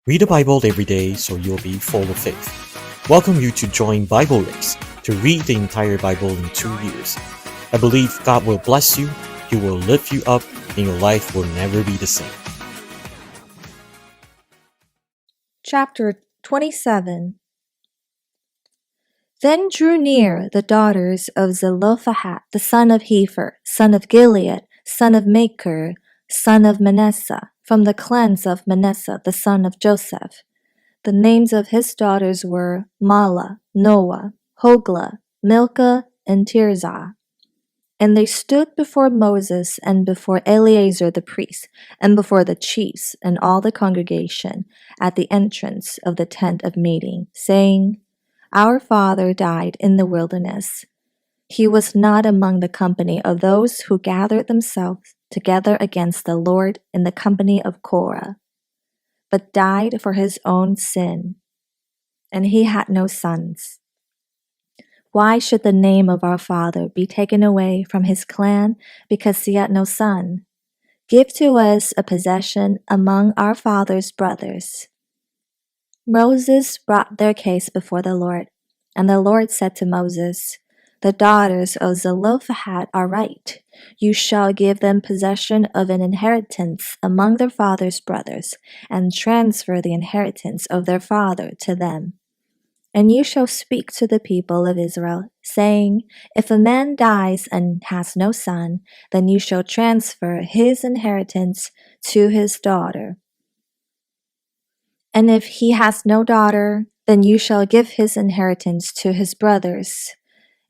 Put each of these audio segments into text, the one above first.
Read the Bible every day so you'll be full of faith. Welcome you to join Bible Race to read the entire Bible in 2 years. I believe God will bless you, He will lift you up, and your life will never be the same. Chapter 27. Then drew near the daughters of Zelophehad, the son of Hepher, son of Gilead, son of Machir, son of Manasseh, from the clans of Manasseh, the son of Joseph. The names of his daughters were Mahlah, Noah, Hoglah, Milcah, and Tirzah. And they stood before Moses and before Eleazar the priest, and before the chiefs and all the congregation at the entrance of the tent of meeting, saying, Our father died in the wilderness. He was not among the company of those who gathered themselves together against the Lord in the company of Korah, but died for his own sin, and he had no sons. Why should the name of our father be taken away from his clan because he had no son? Give to us a possession among our father's brothers. Moses brought their case before the Lord, and the Lord said to Moses, The daughters of Zelophehad are right. You shall give them possession of an inheritance among their father's brothers, and transfer the inheritance of their father to them. And you shall speak to the people of Israel, saying, If a man dies and has no son, then you shall transfer his inheritance to his daughter. And if he has no daughter, then you shall give his inheritance to his brothers.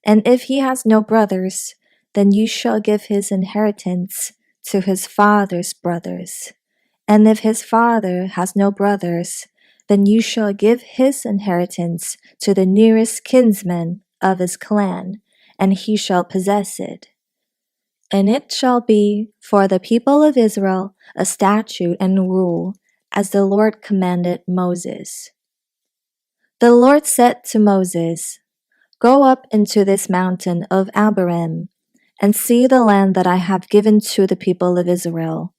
And if he has no brothers, then you shall give his inheritance to his father's brothers. And if his father has no brothers, then you shall give his inheritance to the nearest kinsman of his clan, and he shall possess it. And it shall be for the people of Israel a statute and rule, as the Lord commanded Moses. The Lord said to Moses, Go up into this mountain of Abarim, and see the land that I have given to the people of Israel.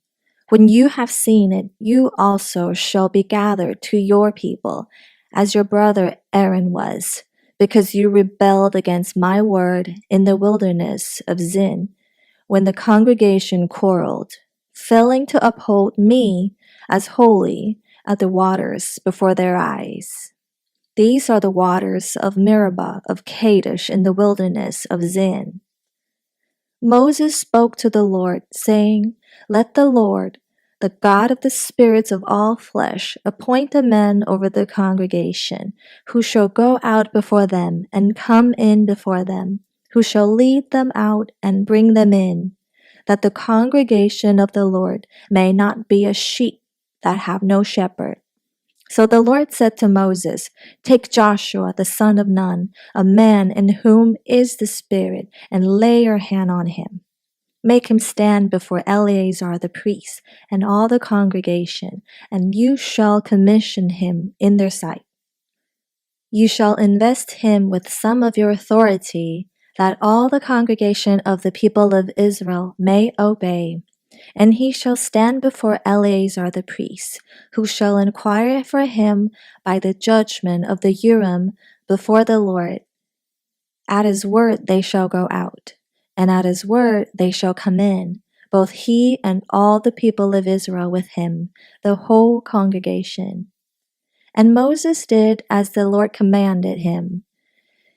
When you have seen it, you also shall be gathered to your people, as your brother Aaron was, because you rebelled against my word in the wilderness of Zin, when the congregation quarreled, failing to uphold me as holy at the waters before their eyes. These are the waters of Meribah of Kadesh in the wilderness of Zin. Moses spoke to the Lord, saying, Let the Lord, the God of the spirits of all flesh, appoint a man over the congregation, who shall go out before them and come in before them, who shall lead them out and bring them in, that the congregation of the Lord may not be as sheep that have no shepherd. So the Lord said to Moses, Take Joshua the son of Nun, a man in whom is the Spirit, and lay your hand on him. Make him stand before Eleazar the priest and all the congregation, and you shall commission him in their sight. You shall invest him with some of your authority, that all the congregation of the people of Israel may obey. And he shall stand before Eleazar the priest, who shall inquire for him by the judgment of the Urim before the Lord. At his word they shall go out, and at his word they shall come in, both he and all the people of Israel with him, the whole congregation. And Moses did as the Lord commanded him.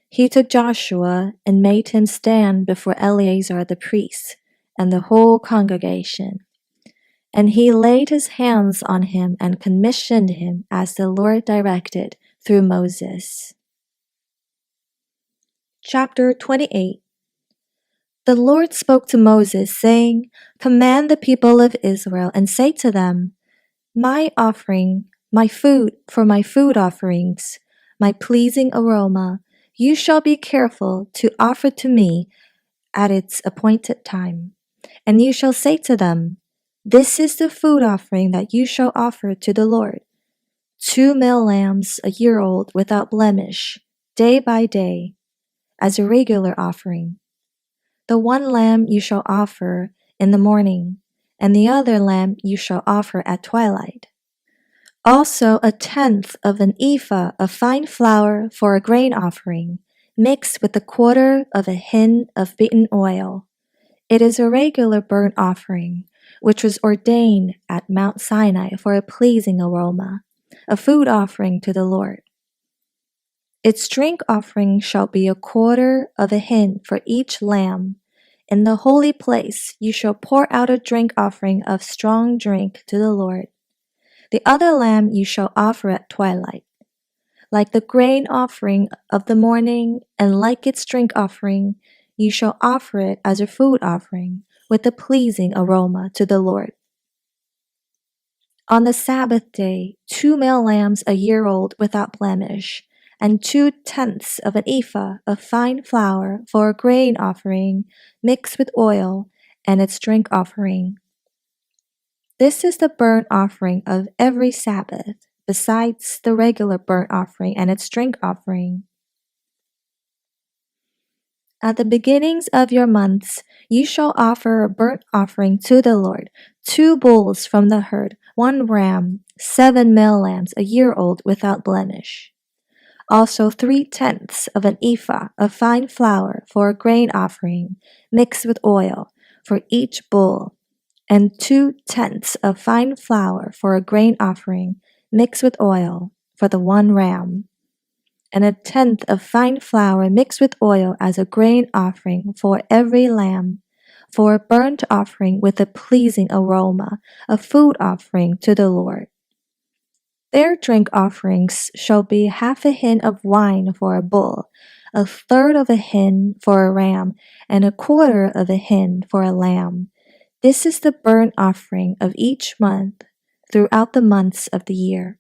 He took Joshua and made him stand before Eleazar the priest and the whole congregation. And he laid his hands on him and commissioned him as the Lord directed through Moses. Chapter 28. The Lord spoke to Moses, saying, Command the people of Israel and say to them, My offering, my food for my food offerings, my pleasing aroma, you shall be careful to offer to me at its appointed time. And you shall say to them, This is the food offering that you shall offer to the Lord: 2 male lambs a year old without blemish, day by day, as a regular offering. The one lamb you shall offer in the morning, and the other lamb you shall offer at twilight. Also a tenth of an ephah of fine flour for a grain offering, mixed with a quarter of a hin of beaten oil. It is a regular burnt offering, which was ordained at Mount Sinai for a pleasing aroma, a food offering to the Lord. Its drink offering shall be a quarter of a hin for each lamb. In the holy place you shall pour out a drink offering of strong drink to the Lord. The other lamb you shall offer at twilight. Like the grain offering of the morning, and like its drink offering, you shall offer it as a food offering, with a pleasing aroma to the Lord. On the Sabbath day, 2 male lambs a year old without blemish, and 2/10 of an ephah of fine flour for a grain offering, mixed with oil, and its drink offering. This is the burnt offering of every Sabbath, besides the regular burnt offering and its drink offering. At the beginnings of your months, you shall offer a burnt offering to the Lord, 2 bulls from the herd, 1 ram, 7 male lambs a year old without blemish. Also 3/10 of an ephah of fine flour for a grain offering, mixed with oil, for each bull, and 2/10 of fine flour for a grain offering, mixed with oil, for the 1 ram, and 1/10 of fine flour mixed with oil as a grain offering for every lamb, for a burnt offering with a pleasing aroma, a food offering to the Lord. Their drink offerings shall be half a hin of wine for a bull, a third of a hin for a ram, and a quarter of a hin for a lamb. This is the burnt offering of each month throughout the months of the year.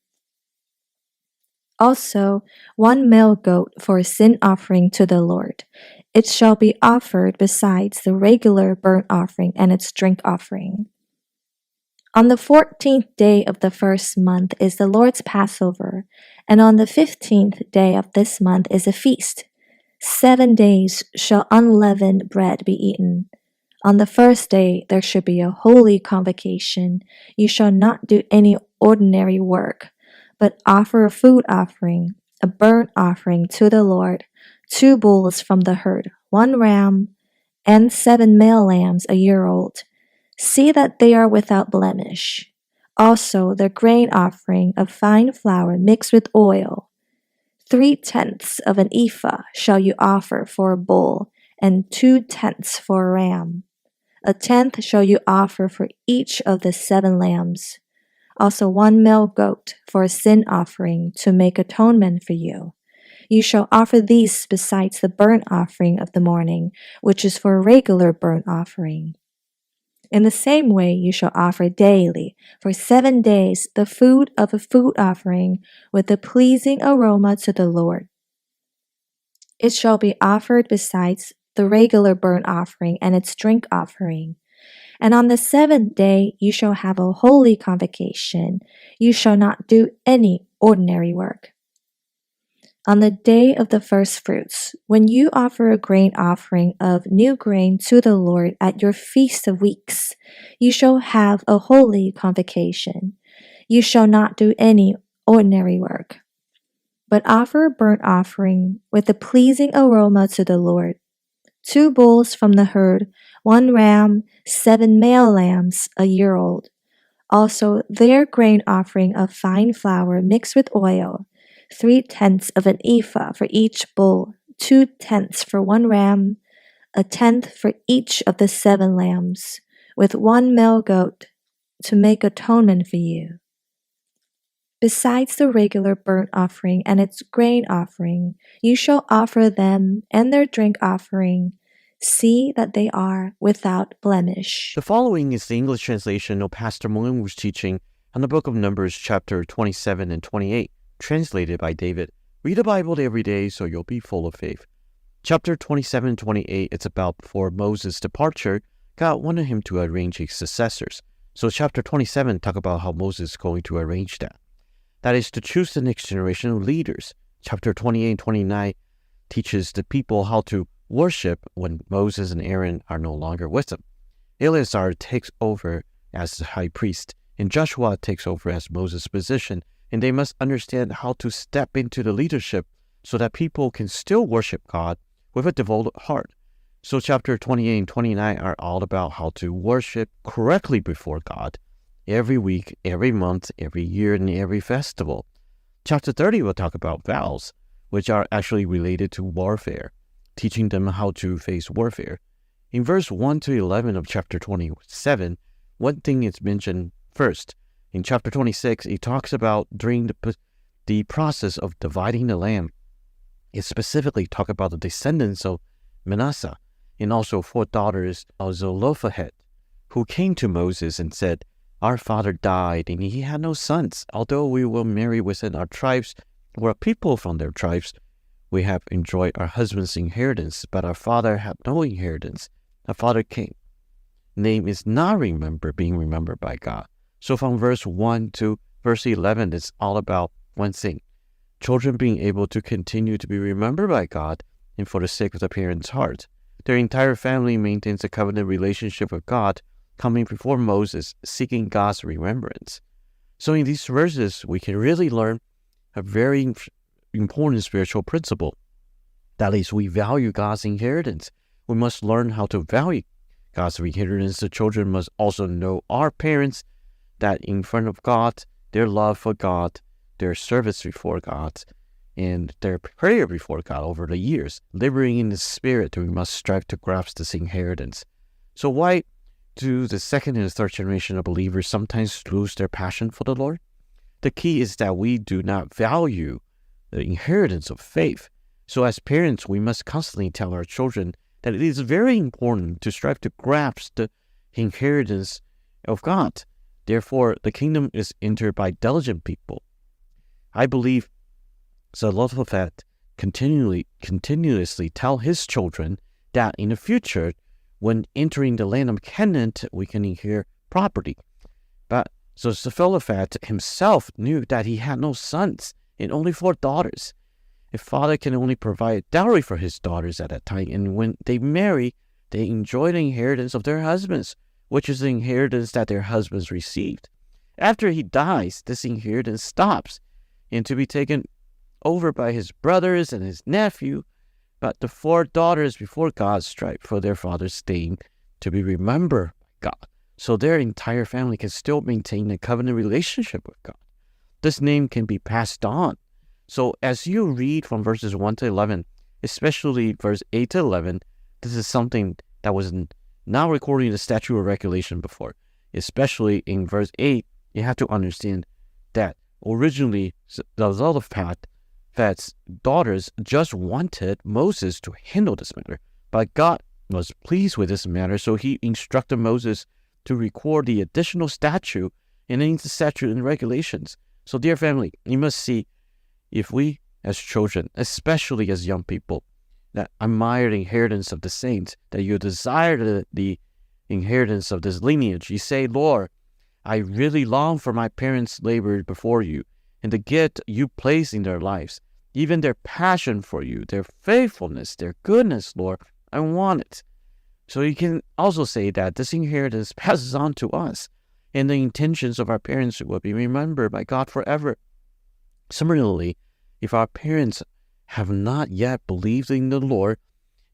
Also 1 male goat for a sin offering to the Lord. It shall be offered besides the regular burnt offering and its drink offering. On the 14th day of the first month is the Lord's Passover, and on the 15th day of this month is a feast. 7 days shall unleavened bread be eaten. On the first day there should be a holy convocation. You shall not do any ordinary work, but offer a food offering, a burnt offering to the Lord, 2 bulls from the herd, 1 ram, and 7 male lambs a year old. See that they are without blemish. Also their grain offering of fine flour mixed with oil. 3/10 of an ephah shall you offer for a bull, and 2/10 for a ram. 1/10 shall you offer for each of the 7 lambs. Also 1 male goat for a sin offering to make atonement for you. You shall offer these besides the burnt offering of the morning, which is for a regular burnt offering. In the same way you shall offer daily, for 7 days, the food of a food offering with a pleasing aroma to the Lord. It shall be offered besides the regular burnt offering and its drink offering. And on the 7th day you shall have a holy convocation. You shall not do any ordinary work. On the day of the first fruits, when you offer a grain offering of new grain to the Lord at your feast of weeks, you shall have a holy convocation. You shall not do any ordinary work, but offer a burnt offering with a pleasing aroma to the Lord. 2 bulls from the herd, 1 ram, 7 male lambs a year old. Also their grain offering of fine flour mixed with oil, 3/10 of an ephah for each bull, 2/10 for 1 ram, 1/10 for each of the 7 lambs, with 1 male goat to make atonement for you. Besides the regular burnt offering and its grain offering, you shall offer them and their drink offering. See that they are without blemish. The following is the English translation of Pastor Moon's teaching on the book of Numbers chapter 27 and 28, translated by David. Read the Bible every day so you'll be full of faith. Chapter 27 and 28, it's about before Moses' departure, God wanted him to arrange his successors. So chapter 27 talk about how Moses is going to arrange that. That is to choose the next generation of leaders. Chapter 28 and 29 teaches the people how to worship when Moses and Aaron are no longer with them. Eleazar takes over as the high priest, and Joshua takes over as Moses' position and they must understand how to step into the leadership so that people can still worship God with a devoted heart. So chapter 28 and 29 are all about how to worship correctly before God every week, every month, every year, and every festival. Chapter 30 will talk about vows, which are actually related to warfare, teaching them how to face warfare. In verse 1 to 11 of chapter 27, one thing is mentioned first. In chapter 26, it talks about during the process of dividing the land. It specifically talks about the descendants of Manasseh and also 4 daughters of Zelophehad, who came to Moses and said, "Our father died and he had no sons. Although we will marry within our tribes or a people from their tribes, we have enjoyed our husband's inheritance, but our father had no inheritance. Our father came. Name is not being remembered by God." So from verse 1 to verse 11, it's all about one thing: children being able to continue to be remembered by God and for the sake of the parents' heart. Their entire family maintains a covenant relationship with God, coming before Moses, seeking God's remembrance. So in these verses, we can really learn a very important spiritual principle. That is, we value God's inheritance. We must learn how to value God's inheritance. The children must also know our parents, that in front of God, their love for God, their service before God, and their prayer before God over the years, laboring in the Spirit, we must strive to grasp this inheritance. So why do the second and third generation of believers sometimes lose their passion for the Lord? The key is that we do not value the inheritance of faith. So as parents, we must constantly tell our children that it is very important to strive to grasp the inheritance of God. Therefore, the kingdom is entered by diligent people. I believe Zelophehad continuously tell his children that in the future, when entering the land of Canaan, we can inherit property. But Zelophehad himself knew that he had no sons and only 4 daughters. A father can only provide dowry for his daughters at that time, and when they marry, they enjoy the inheritance of their husbands, which is the inheritance that their husbands received. After he dies, this inheritance stops, and to be taken over by his brothers and his nephew. But the 4 daughters before God strive for their father's name to be remembered by God, so their entire family can still maintain a covenant relationship with God. This name can be passed on. So as you read from verses 1 to 11, especially verse 8 to 11, this is something that was not recorded in the statute or regulation before. Especially in verse 8, you have to understand that originally the Zelophehad's daughters just wanted Moses to handle this matter, but God was pleased with this matter, so he instructed Moses to record the additional statute and any statute and regulations. So dear family, you must see, if we as children, especially as young people, that admire the inheritance of the saints, that you desire the inheritance of this lineage, you say, "Lord, I really long for my parents' labor before you, and the gift you place in their lives, even their passion for you, their faithfulness, their goodness, Lord, I want it." So you can also say that this inheritance passes on to us, and the intentions of our parents will be remembered by God forever. Similarly, if our parents have not yet believed in the Lord,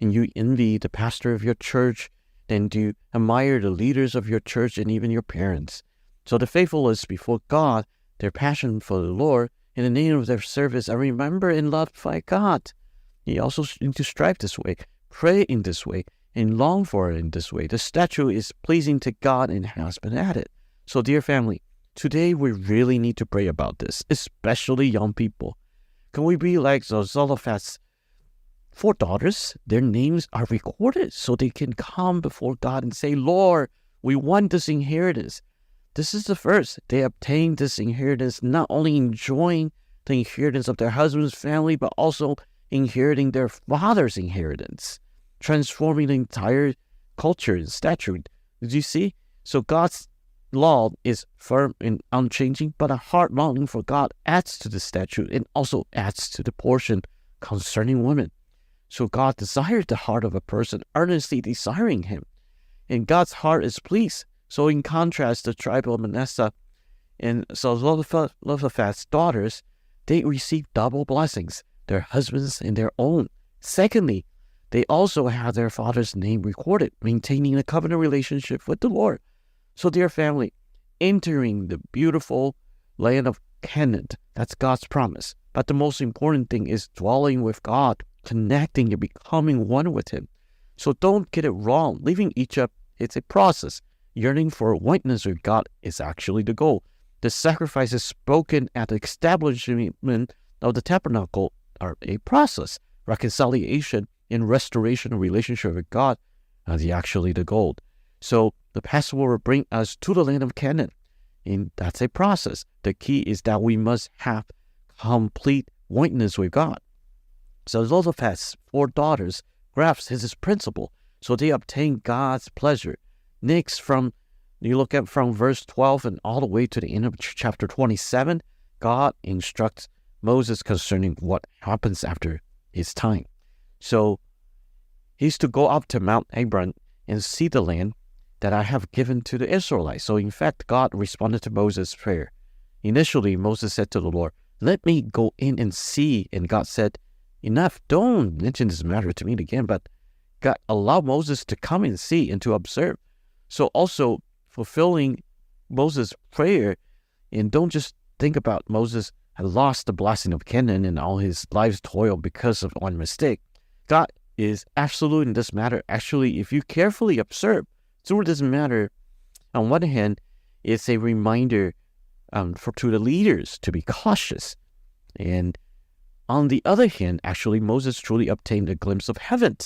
and you envy the pastor of your church, then do you admire the leaders of your church and even your parents. So the faithfulness before God, their passion for the Lord, in the name of their service, are remembered and loved by God. You also need to strive this way, pray in this way, and long for it in this way. The statute is pleasing to God and has been added. So dear family, today we really need to pray about this, especially young people. Can we be like Zelophehad's 4 daughters? Their names are recorded so they can come before God and say, "Lord, we want this inheritance." This is the first. They obtained this inheritance, not only enjoying the inheritance of their husband's family, but also inheriting their father's inheritance, transforming the entire culture and statute. Did you see? So God's law is firm and unchanging, but a heart longing for God adds to the statute and also adds to the portion concerning women. So God desired the heart of a person, earnestly desiring him, and God's heart is pleased. So in contrast, the tribe of Manasseh And so Zelophehad's daughters, they received double blessings, their husbands and their own. Secondly, they also had their father's name recorded, maintaining a covenant relationship with the Lord. So, dear family, entering the beautiful land of Canaan, that's God's promise. But the most important thing is dwelling with God, connecting and becoming one with Him. So don't get it wrong. Leaving Egypt, it's a process. Yearning for oneness with God is actually the goal. The sacrifices spoken at the establishment of the tabernacle are a process. Reconciliation and restoration of relationship with God are actually the goal. So the Passover will bring us to the land of Canaan. And that's a process. The key is that we must have complete oneness with God. So Zelophehad's 4 daughters grasped his principle, so they obtained God's pleasure. Next, you look at from verse 12 and all the way to the end of chapter 27, God instructs Moses concerning what happens after his time. So he's to go up to Mount Hebron and see the land that I have given to the Israelites. So in fact, God responded to Moses' prayer. Initially, Moses said to the Lord, "Let me go in and see." And God said, "Enough, don't mention this matter to me again." But God allowed Moses to come and see and to observe. So also fulfilling Moses' prayer, and don't just think about Moses had lost the blessing of Canaan and all his life's toil because of one mistake. God is absolute in this matter. Actually, if you carefully observe through this matter, on one hand, it's a reminder to the leaders to be cautious. And on the other hand, actually, Moses truly obtained a glimpse of heaven,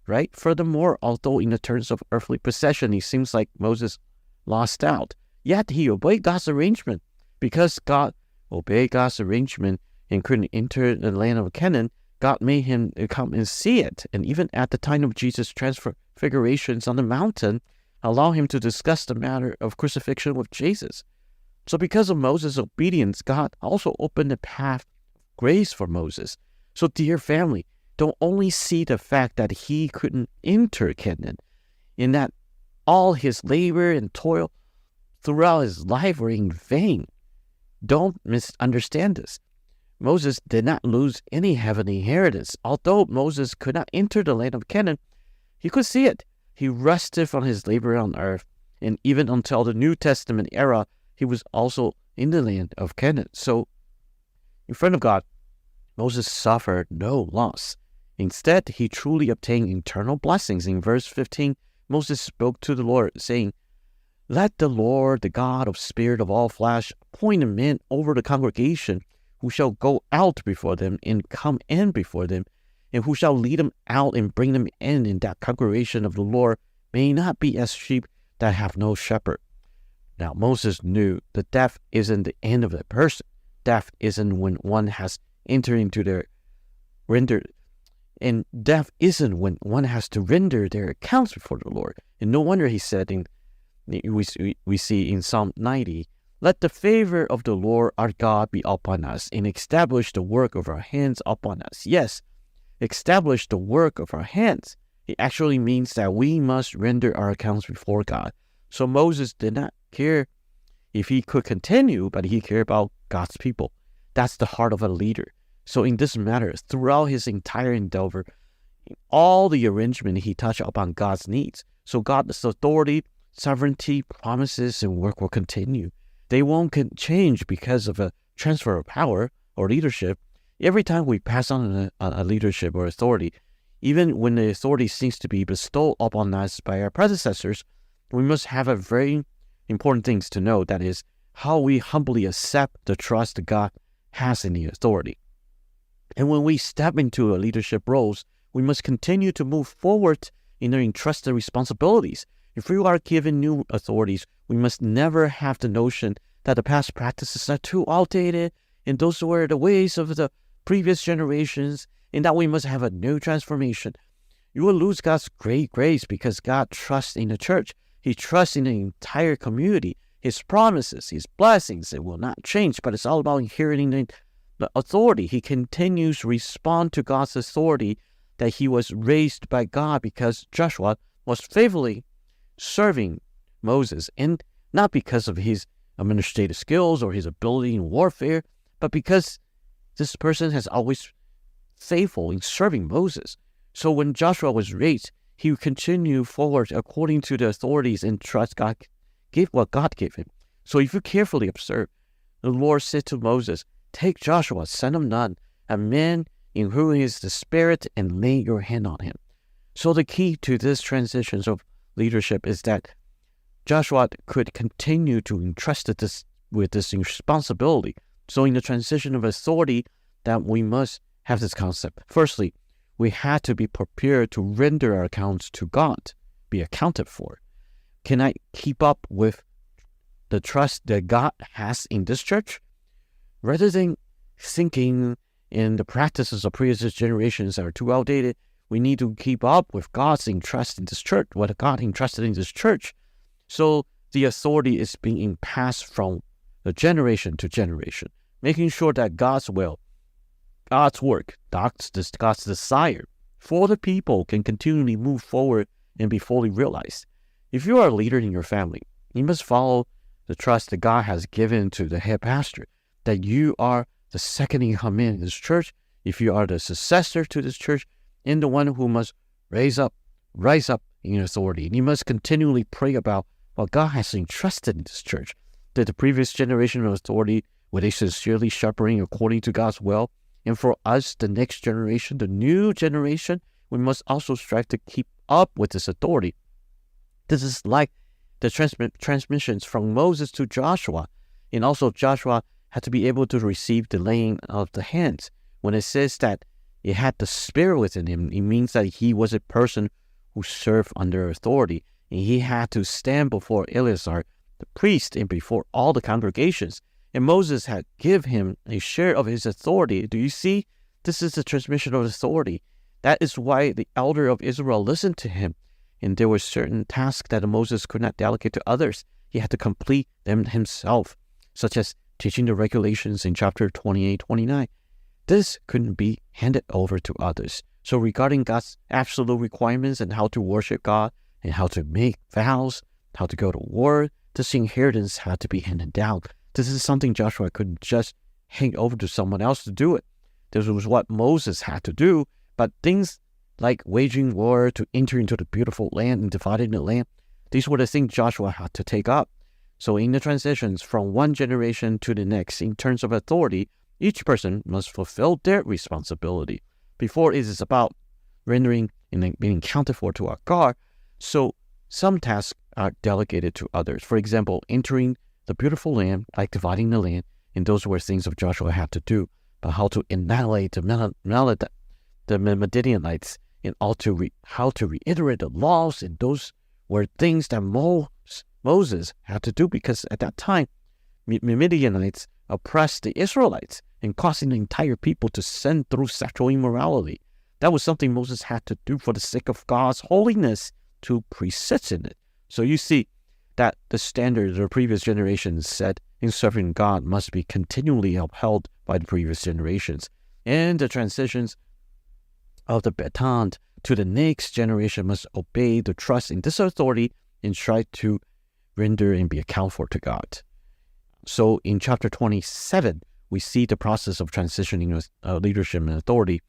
right? Furthermore, although in the terms of earthly possession, it seems like Moses lost out, yet he obeyed God's arrangement. Because God obeyed God's arrangement and couldn't enter the land of Canaan, God made him come and see it. And even at the time of Jesus' transfigurations on the mountain, allow him to discuss the matter of crucifixion with Jesus. So because of Moses' obedience, God also opened the path of grace for Moses. So dear family, don't only see the fact that he couldn't enter Canaan, in that all his labor and toil throughout his life were in vain. Don't misunderstand this. Moses did not lose any heavenly inheritance. Although Moses could not enter the land of Canaan, he could see it. He rested from his labor on earth, and even until the New Testament era, he was also in the land of Canaan. So, in front of God, Moses suffered no loss. Instead, he truly obtained eternal blessings. In verse 15, Moses spoke to the Lord, saying, "Let the Lord, the God of spirit of all flesh, appoint a man over the congregation, who shall go out before them and come in before them, and who shall lead them out and bring them in that congregation of the Lord may not be as sheep that have no shepherd." Now Moses knew that death isn't the end of a person. Death isn't when one has entered into their and death isn't when one has to render their accounts before the Lord. And no wonder he said we see in Psalm 90, "Let the favor of the Lord our God be upon us, and establish the work of our hands upon us." Yes, establish the work of our hands. It actually means that we must render our accounts before God. So Moses did not care if he could continue, but he cared about God's people. That's the heart of a leader. So in this matter, throughout his entire endeavor, in all the arrangement, he touched upon God's needs. So God's authority, sovereignty, promises, and work will continue. They won't change because of a transfer of power or leadership. Every time we pass on a leadership or authority, even when the authority seems to be bestowed upon us by our predecessors, we must have a very important things to know. That is, how we humbly accept the trust that God has in the authority. And when we step into a leadership roles, we must continue to move forward in their entrusted responsibilities. If we are given new authorities, we must never have the notion that the past practices are too outdated and those were the ways of the previous generations, and that we must have a new transformation. You will lose God's great grace because God trusts in the church. He trusts in the entire community. His promises, His blessings, it will not change, but it's all about inheriting the authority. He continues to respond to God's authority, that he was raised by God because Joshua was faithfully serving Moses, and not because of his administrative skills or his ability in warfare, but because this person has always faithful in serving Moses. So when Joshua was raised, he would continue forward according to the authorities and trust God gave what God gave him. So if you carefully observe, the Lord said to Moses, "Take Joshua, son of Nun, a man in whom is the Spirit, and lay your hand on him." So the key to this transition of leadership is that Joshua could continue to entrust with this responsibility. So in the transition of authority, that we must have this concept. Firstly, we had to be prepared to render our accounts to God, be accounted for. Can I keep up with the trust that God has in this church? Rather than thinking in the practices of previous generations are too outdated, we need to keep up with God's entrust in this church, what God entrusted in this church. So the authority is being passed from the generation to generation, making sure that God's will, God's work, God's desire for the people can continually move forward and be fully realized. If you are a leader in your family, you must follow the trust that God has given to the head pastor, that you are the second in command in this church. If you are the successor to this church, and the one who must rise up in authority, and you must continually pray about what God has entrusted in this church. That the previous generation of authority, were they sincerely shepherding according to God's will? And for us, the next generation, the new generation, we must also strive to keep up with this authority. This is like the transmissions from Moses to Joshua. And also Joshua had to be able to receive the laying of the hands. When it says that it had the Spirit within him, it means that he was a person who served under authority. And he had to stand before Eleazar, the priest, and before all the congregations. And Moses had given him a share of his authority. Do you see? This is the transmission of authority. That is why the elder of Israel listened to him. And there were certain tasks that Moses could not delegate to others. He had to complete them himself, such as teaching the regulations in chapter 28, 29. This couldn't be handed over to others. So regarding God's absolute requirements and how to worship God and how to make vows, how to go to war, this inheritance had to be handed down. This is something Joshua couldn't just hand over to someone else to do it. This was what Moses had to do, but things like waging war to enter into the beautiful land and dividing the land, these were the things Joshua had to take up. So in the transitions from one generation to the next, in terms of authority, each person must fulfill their responsibility. Before it is about rendering and being accounted for to our God, so some tasks are delegated to others. For example, entering the beautiful land, like dividing the land, and those were things that Joshua had to do. But how to annihilate the Midianites, and how to reiterate the laws, and those were things that Moses had to do, because at that time, Midianites oppressed the Israelites and causing the entire people to sin through sexual immorality. That was something Moses had to do for the sake of God's holiness to persist in it. So you see that the standard the previous generations set in serving God must be continually upheld by the previous generations. And the transitions of the baton to the next generation must obey the trust in this authority and try to render and be accountable for to God. So in chapter 27, we see the process of transitioning leadership and authority,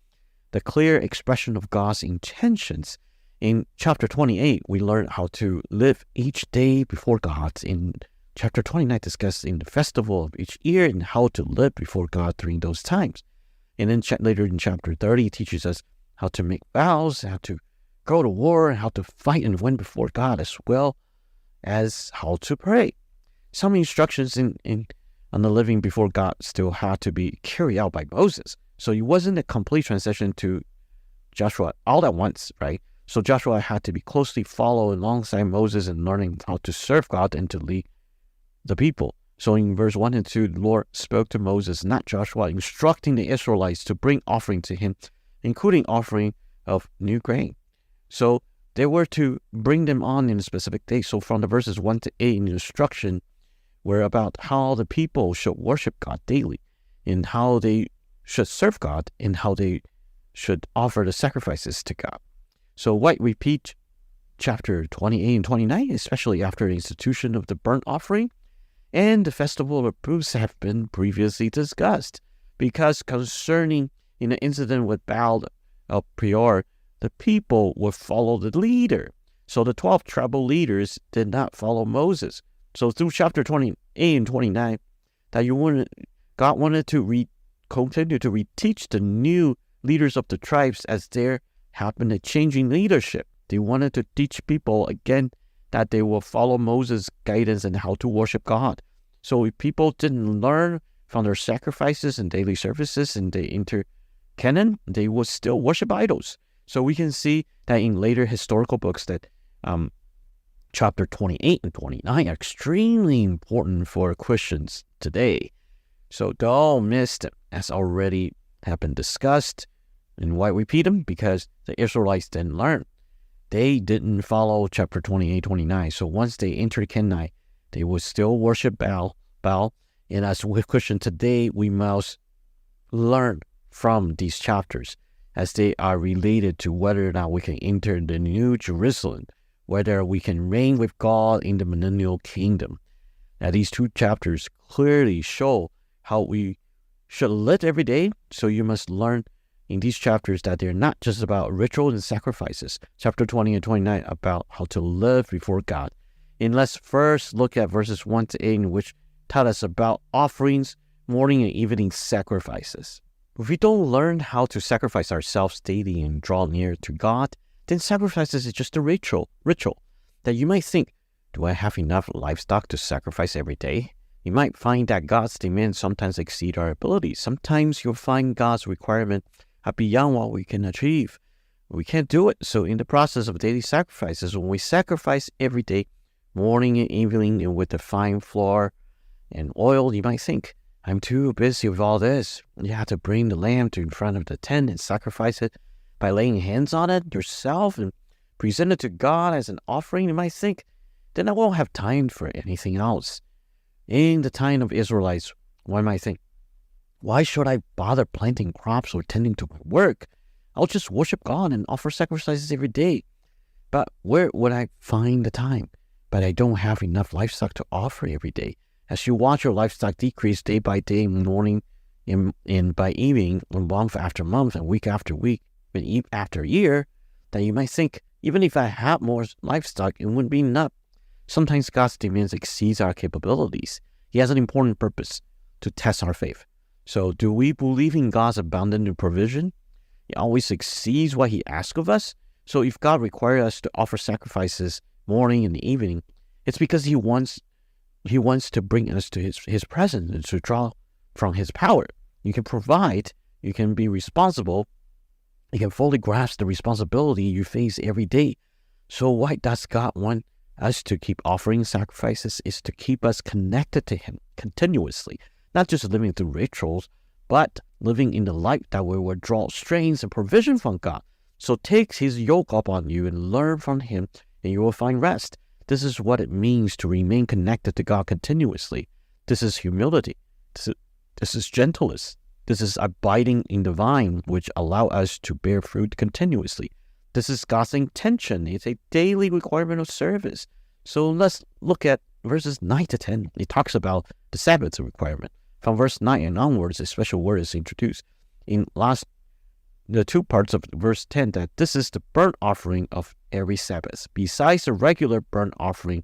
the clear expression of God's intentions. In chapter 28, we learn how to live each day before God. In chapter 29, discussing the festival of each year and how to live before God during those times. And then later in chapter 30, teaches us how to make vows, how to go to war, and how to fight and win before God, as well as how to pray. Some instructions on the living before God still had to be carried out by Moses. So it wasn't a complete transition to Joshua all at once, right? So Joshua had to be closely followed alongside Moses in learning how to serve God and to lead the people. So in verse 1 and 2, the Lord spoke to Moses, not Joshua, instructing the Israelites to bring offering to him, including offering of new grain. So they were to bring them on in a specific day. So from the verses 1 to 8 in the instruction were about how the people should worship God daily, and how they should serve God, and how they should offer the sacrifices to God. So why repeat chapter 28 and 29, especially after the institution of the burnt offering? And the festival of booths have been previously discussed, because concerning in the incident with Baal of Peor, the people would follow the leader. So the 12 tribal leaders did not follow Moses. So through chapter 28 and 29, God wanted to continue to reteach the new leaders of the tribes as there had been a changing leadership. They wanted to teach people again that they will follow Moses' guidance and how to worship God. So if people didn't learn from their sacrifices and daily services and they enter Canaan, they would still worship idols. So we can see that in later historical books that chapter 28 and 29 are extremely important for Christians today. So don't miss them, as already have been discussed. And why repeat them? Because the Israelites didn't learn. They didn't follow chapter 28, 29. So once they entered Canaan, they would still worship Baal. And as with Christians today, we must learn from these chapters as they are related to whether or not we can enter the New Jerusalem, whether we can reign with God in the millennial kingdom. Now, these two chapters clearly show how we should live every day. So you must learn in these chapters that they're not just about rituals and sacrifices. Chapter 20 and 29 about how to live before God. And let's first look at verses 1 to 8, which tell us about offerings, morning and evening sacrifices. If we don't learn how to sacrifice ourselves daily and draw near to God, then sacrifices is just a ritual that you might think, do I have enough livestock to sacrifice every day? You might find that God's demands sometimes exceed our abilities. Sometimes you'll find God's requirement are beyond what we can achieve. We can't do it. So in the process of daily sacrifices, when we sacrifice every day, morning and evening, and with the fine flour and oil, you might think, I'm too busy with all this. You have to bring the lamb to in front of the tent and sacrifice it by laying hands on it yourself and present it to God as an offering. You might think, then I won't have time for anything else. In the time of Israelites, one might think, why should I bother planting crops or tending to my work? I'll just worship God and offer sacrifices every day. But where would I find the time? But I don't have enough livestock to offer every day. As you watch your livestock decrease day by day, morning and by evening, month after month, and week after week, and after year, then you might think, even if I had more livestock, it wouldn't be enough. Sometimes God's demands exceeds our capabilities. He has an important purpose to test our faith. So do we believe in God's abundant provision? He always exceeds what He asks of us. So if God requires us to offer sacrifices morning and evening, it's because He wants to bring us to His presence and to draw from His power. You can provide, you can be responsible, you can fully grasp the responsibility you face every day. So why does God want us to keep offering sacrifices? Is to keep us connected to Him continuously, not just living through rituals, but living in the light that we will draw strength and provision from God. So take His yoke upon you and learn from Him, and you will find rest. This is what it means to remain connected to God continuously. This is humility. This is gentleness. This is abiding in the vine, which allow us to bear fruit continuously. This is God's intention. It's a daily requirement of service. So let's look at verses 9 to 10. It talks about the Sabbath requirement. From verse 9 and onwards, a special word is introduced. In the two parts of verse 10, that this is the burnt offering of every Sabbath, besides the regular burnt offering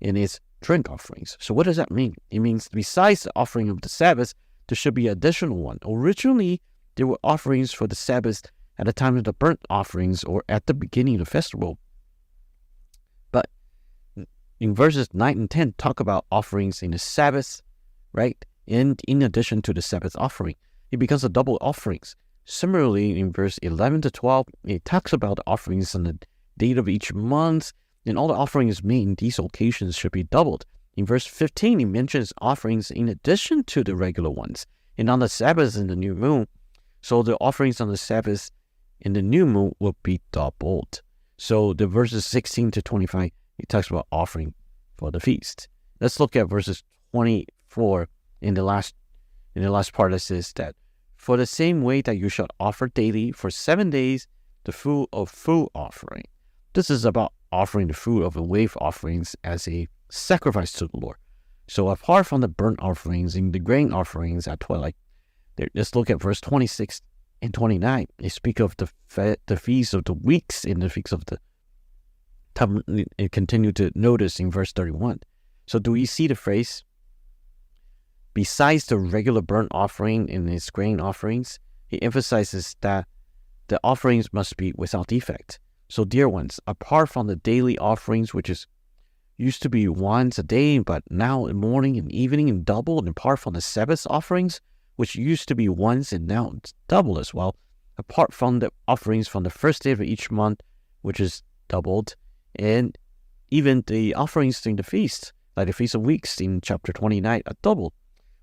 in its drink offerings. So what does that mean? It means besides the offering of the Sabbath, there should be an additional one. Originally, there were offerings for the Sabbath at the time of the burnt offerings or at the beginning of the festival. But in verses 9 and 10, talk about offerings in the Sabbath, right? And in addition to the Sabbath offering, it becomes a double offerings. Similarly, in verse 11 to 12, it talks about the offerings on the date of each month, and all the offerings made in these occasions should be doubled. In verse 15, it mentions offerings in addition to the regular ones, and on the Sabbath and the new moon. So the offerings on the Sabbath in the new moon will be doubled. So the verses 16 to 25, it talks about offering for the feast. Let's look at verses 24 in the last part. That says that for the same way that you shall offer daily for 7 days the food of food offering. This is about offering the food of the wave offerings as a sacrifice to the Lord. So apart from the burnt offerings and the grain offerings at twilight, let's look at verse 26 and 29. They speak of the feast of the weeks and the feast of the and continue to notice in verse 31. So do we see the phrase? Besides the regular burnt offering and his grain offerings, he emphasizes that the offerings must be without defect. So dear ones, apart from the daily offerings, which used to be once a day, but now in morning and evening and double, and apart from the Sabbath offerings, which used to be once and now it's double as well, apart from the offerings from the first day of each month, which is doubled, and even the offerings during the feast, like the Feast of Weeks in chapter 29, are doubled.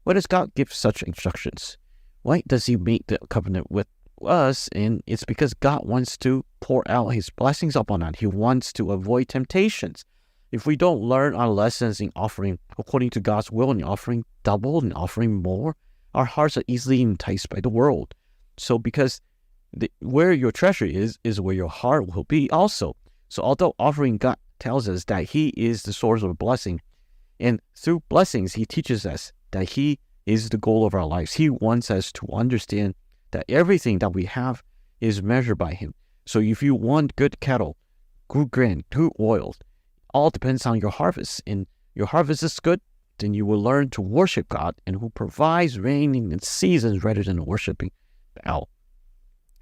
Why does God give such instructions? Why does he make the covenant with us? And it's because God wants to pour out his blessings upon us. He wants to avoid temptations. If we don't learn our lessons in offering according to God's will and offering double and offering more, our hearts are easily enticed by the world. So because where your treasure is where your heart will be also. So although offering, God tells us that he is the source of blessing, and through blessings, he teaches us that he is the goal of our lives. He wants us to understand that everything that we have is measured by him. So if you want good cattle, good grain, good oil, all depends on your harvest. And your harvest is good, then you will learn to worship God and who provides rain in seasons rather than worshiping Baal.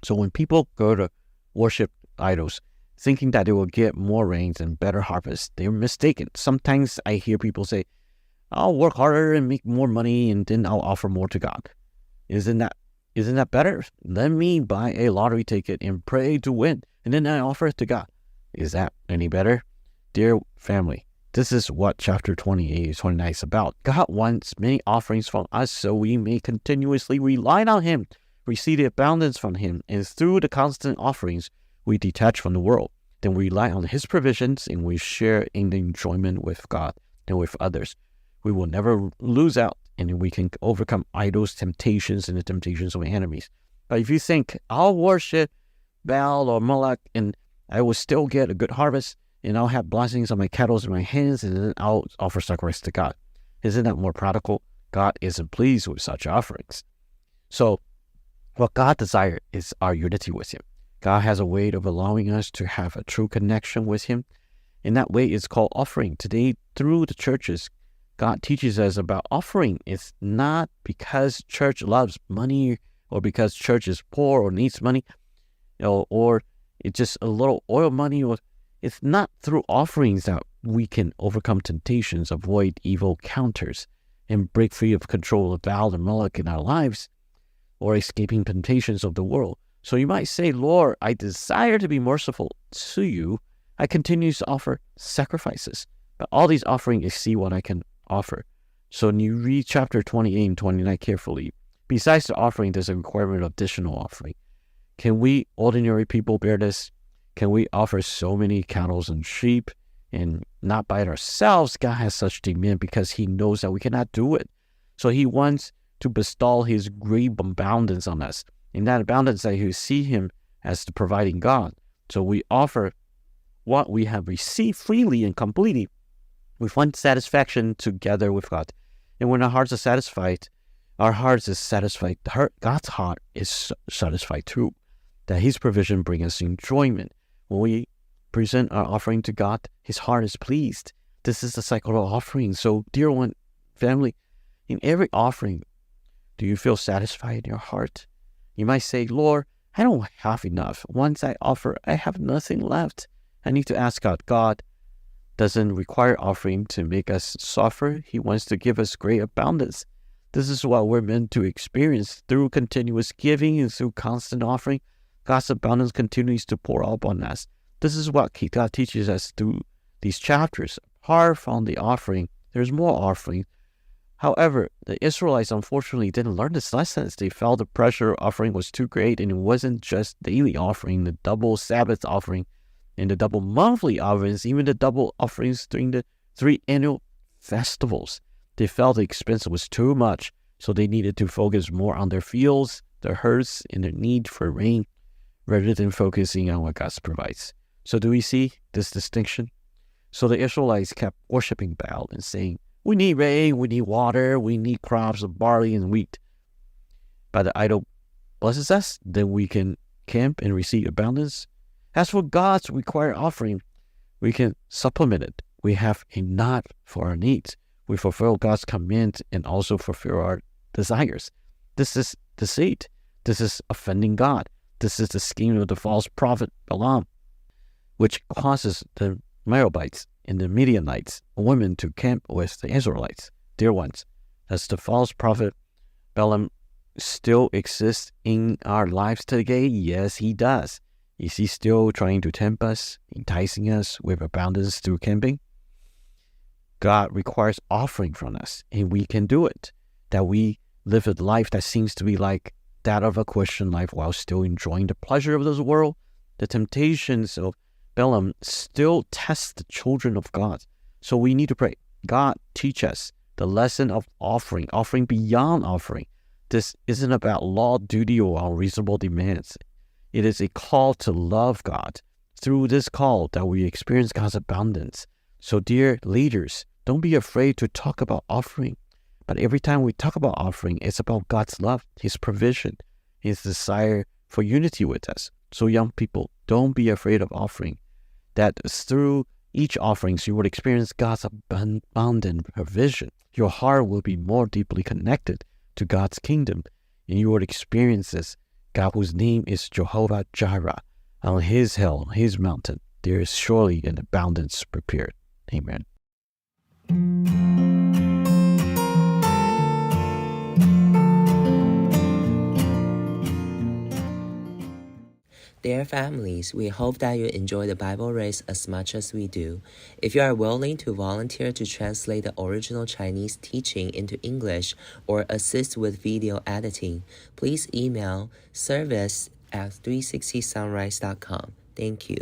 So when people go to worship idols, thinking that they will get more rains and better harvest, they're mistaken. Sometimes I hear people say, I'll work harder and make more money and then I'll offer more to God. Isn't that better? Let me buy a lottery ticket and pray to win, and then I offer it to God. Is that any better? Dear family, this is what chapter 28 and 29 is about. God wants many offerings from us so we may continuously rely on him, receive the abundance from him, and through the constant offerings, we detach from the world. Then we rely on his provisions and we share in the enjoyment with God and with others. We will never lose out, and we can overcome idols, temptations, and the temptations of enemies. But if you think, I'll worship Baal or Moloch and I will still get a good harvest, and I'll have blessings on my cattle in my hands, and then I'll offer sacrifice to God. Isn't that more practical? God isn't pleased with such offerings. So what God desires is our unity with him. God has a way of allowing us to have a true connection with him. In that way, it's called offering. Today, through the churches, God teaches us about offering. It's not because church loves money or because church is poor or needs money, or it's just a little oil money. It's not through offerings that we can overcome temptations, avoid evil counters, and break free of control of Baal and Moloch in our lives, or escaping temptations of the world. So you might say, Lord, I desire to be merciful to you. I continue to offer sacrifices, but all these offerings exceed what I can offer. So when you read chapter 28 and 29 carefully, besides the offering, there's a requirement of additional offering. Can we ordinary people bear this? Can we offer so many cattle and sheep and not by it ourselves? God has such demand because he knows that we cannot do it. So he wants to bestow his great abundance on us. In that abundance, that you see him as the providing God. So we offer what we have received freely and completely with one satisfaction together with God. And when our hearts are satisfied, our hearts is satisfied. God's heart is satisfied too. That his provision brings us enjoyment. When we present our offering to God, his heart is pleased. This is the cycle of offering. So dear one, family, in every offering, do you feel satisfied in your heart? You might say, Lord, I don't have enough. Once I offer, I have nothing left. I need to ask God. God doesn't require offering to make us suffer. He wants to give us great abundance. This is what we're meant to experience through continuous giving and through constant offering. God's abundance continues to pour out on us. This is what God teaches us through these chapters. Apart from the offering, there's more offering. However, the Israelites unfortunately didn't learn this lesson. They felt the pressure offering was too great, and it wasn't just daily offering, the double Sabbath offering, and the double monthly offerings, even the double offerings during the 3 annual festivals. They felt the expense was too much, so they needed to focus more on their fields, their herds, and their need for rain, rather than focusing on what God provides. So do we see this distinction? So the Israelites kept worshiping Baal and saying, We need rain, we need water, we need crops of barley and wheat. But the idol blesses us, then we can camp and receive abundance. As for God's required offering, we can supplement it. We have enough for our needs. We fulfill God's commands and also fulfill our desires. This is deceit. This is offending God. This is the scheme of the false prophet Balaam, which causes the Moabites and the Midianites, women, to camp with the Israelites. Dear ones, does the false prophet Balaam still exist in our lives today? Yes, he does. Is he still trying to tempt us, enticing us with abundance through camping? God requires offering from us, and we can do it. That we live a life that seems to be like that of a Christian life while still enjoying the pleasure of this world. The temptations of Balaam still test the children of God. So we need to pray, God, teach us the lesson of offering beyond offering. This isn't about law, duty, or unreasonable demands. It is a call to love God. Through this call that we experience God's abundance. So dear leaders, don't be afraid to talk about offering. But every time we talk about offering, it's about God's love, His provision, His desire for unity with us. So young people, don't be afraid of offering. That through each offering, you will experience God's abundant provision. Your heart will be more deeply connected to God's kingdom, and you will experience this God whose name is Jehovah Jireh. On His hill, His mountain, there is surely an abundance prepared. Amen. Dear families, we hope that you enjoy the Bible race as much as we do. If you are willing to volunteer to translate the original Chinese teaching into English or assist with video editing, please email service@360sunrise.com. Thank you.